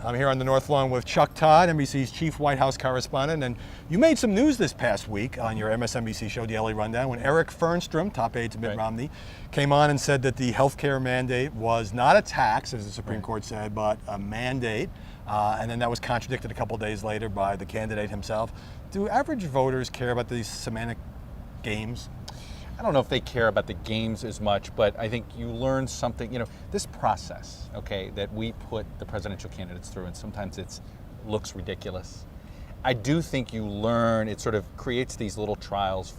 I'm here on the North Lawn with Chuck Todd, NBC's chief White House correspondent, and you made some news this past week on your MSNBC show, Daily Rundown, when Eric Fernstrom, top aide to Mitt Romney, came on and said that the health care mandate was not a tax, as the Supreme Court said, but a mandate. And then that was contradicted a couple days later by the candidate himself. Do average voters care about these semantic games? I don't know if they care about the games as much, but I think you learn something, this process, okay, that we put the presidential candidates through, and sometimes it looks ridiculous. I do think you learn, it sort of creates these little trials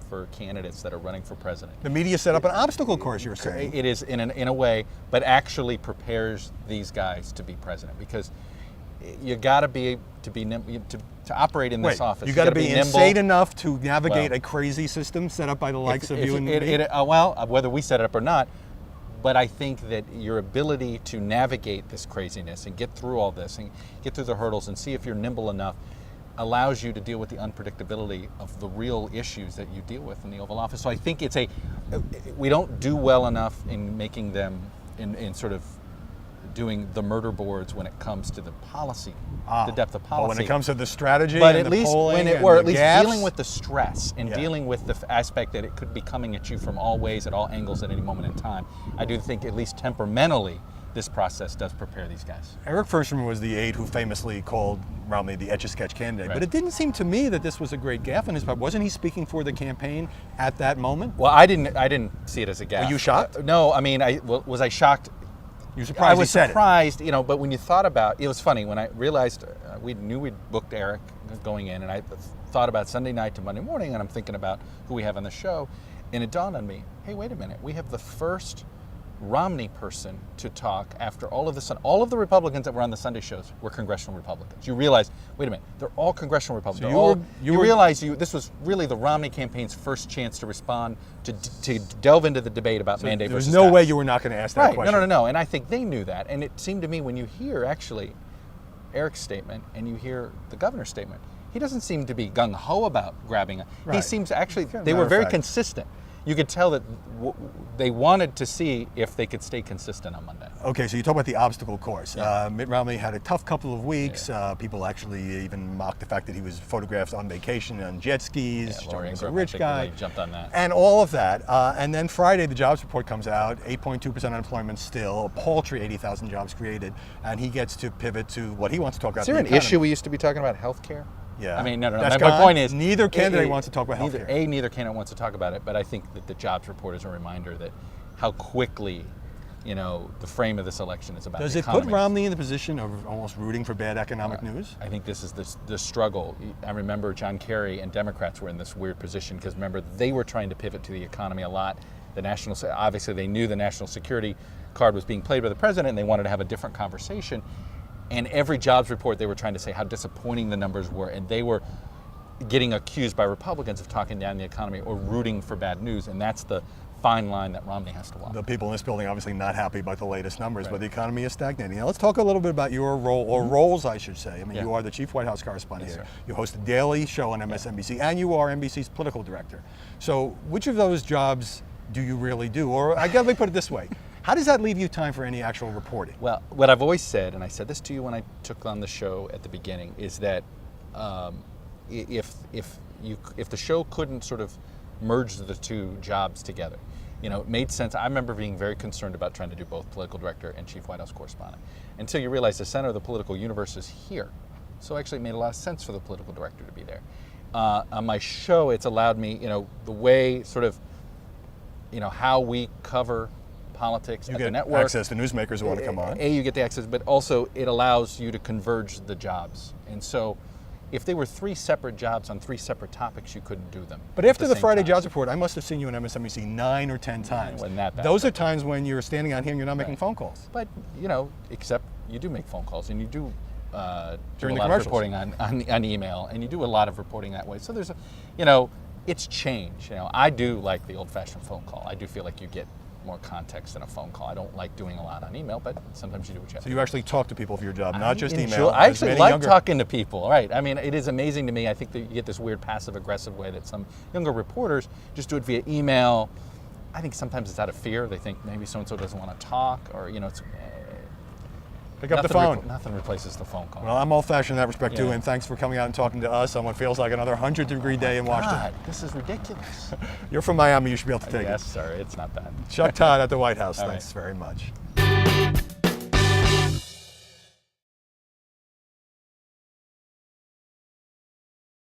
for candidates that are running for president. The media set up an obstacle course, you're saying. It is in a way, but actually prepares these guys to be president, because you got to be to operate in this office. You got to be insane enough to navigate Well, a crazy system set up by the likes of you and me. Whether we set it up or not, but I think that your ability to navigate this craziness and get through all this and get through the hurdles and see if you're nimble enough allows you to deal with the unpredictability of the real issues that you deal with in the Oval Office. So I think we don't do well enough in making them in sort of doing the murder boards when it comes to the policy, the depth of policy. But when it comes to the strategy, but and at the least polling, or at the least gaps, dealing with the stress and dealing with the aspect that it could be coming at you from all ways, at all angles, at any moment in time, I do think at least temperamentally, this process does prepare these guys. Eric Fernstrom was the aide who famously called Romney the Etch-a-Sketch candidate, but it didn't seem to me that this was a great gaffe on his part. Wasn't he speaking for the campaign at that moment? Well, I didn't see it as a gaffe. Were you shocked? No, I mean, was I shocked? You were surprised I was he said surprised, but when you thought about it, was funny when I realized we knew we'd booked Eric going in, and I thought about Sunday night to Monday morning, and I'm thinking about who we have on the show, and it dawned on me, hey, wait a minute, we have the first Romney person to talk after all of the Republicans that were on the Sunday shows were congressional Republicans. You realize, wait a minute, they're all congressional Republicans. So you realize this was really the Romney campaign's first chance to respond, to delve into the debate about mandate versus tax. There's no way you were not going to ask that question. No. And I think they knew that. And it seemed to me when you hear actually Eric's statement and you hear the governor's statement, he doesn't seem to be gung-ho about grabbing it. He seems actually, they were very consistent. You could tell that they wanted to see if they could stay consistent on Monday. Okay, so you talk about the obstacle course. Yeah. Mitt Romney had a tough couple of weeks. People actually even mocked the fact that he was photographed on vacation on jet skis. Lori He's a Ingram, rich guy. really jumped on that. And all of that. And then Friday, the jobs report comes out. 8.2% unemployment still. A paltry 80,000 jobs created. And he gets to pivot to what he wants to talk about. Is there an issue we used to be talking about health care? Yeah. I mean, no. That's My point is, neither candidate wants to talk about health care. Neither candidate wants to talk about it, but I think that the jobs report is a reminder that how quickly, the frame of this election is about Does the it economy. put Romney in the position of almost rooting for bad economic news? I think this is the struggle. I remember John Kerry and Democrats were in this weird position because remember, they were trying to pivot to the economy a lot. Obviously they knew the national security card was being played by the president and they wanted to have a different conversation. And every jobs report, they were trying to say how disappointing the numbers were, and they were getting accused by Republicans of talking down the economy or rooting for bad news, and that's the fine line that Romney has to walk. The people in this building obviously not happy about the latest numbers, but the economy is stagnating. Now let's talk a little bit about your role, or roles I should say. I mean, you are the chief White House correspondent here. Sir. You host a daily show on MSNBC, and you are NBC's political director. So which of those jobs do you really do? Or I guess let me put it this way. How does that leave you time for any actual reporting? Well, what I've always said, and I said this to you when I took on the show at the beginning, is that if the show couldn't sort of merge the two jobs together, it made sense. I remember being very concerned about trying to do both political director and chief White House correspondent until you realize the center of the political universe is here. So actually it made a lot of sense for the political director to be there. On my show, it's allowed me, the way sort of, how we cover politics at the network. You get access to newsmakers who want to come on. You get the access, but also it allows you to converge the jobs. And so if they were three separate jobs on three separate topics, you couldn't do them. But after the Friday jobs report, I must have seen you on MSNBC 9 or 10 times. Wasn't that bad. Those are times when you're standing out here and you're not making phone calls. But, except you do make phone calls and you do During a the lot of commercials. reporting on email, and you do a lot of reporting that way. So there's it's change. I do like the old-fashioned phone call. I do feel like you get more context than a phone call. I don't like doing a lot on email, but sometimes you do what you have to do. So you actually talk to people for your job, not just email. I actually like talking to people, right? I mean, it is amazing to me. I think that you get this weird passive-aggressive way that some younger reporters just do it via email. I think sometimes it's out of fear. They think maybe so-and-so doesn't want to talk, or, Pick up the phone. Nothing replaces the phone call. Well, I'm old-fashioned in that respect too, Yeah. and thanks for coming out and talking to us on what feels like another 100-degree day in Washington. God, this is ridiculous. You're from Miami, you should be able to take Yes, it. sir, it's not bad. Chuck Todd at the White House, All thanks very much.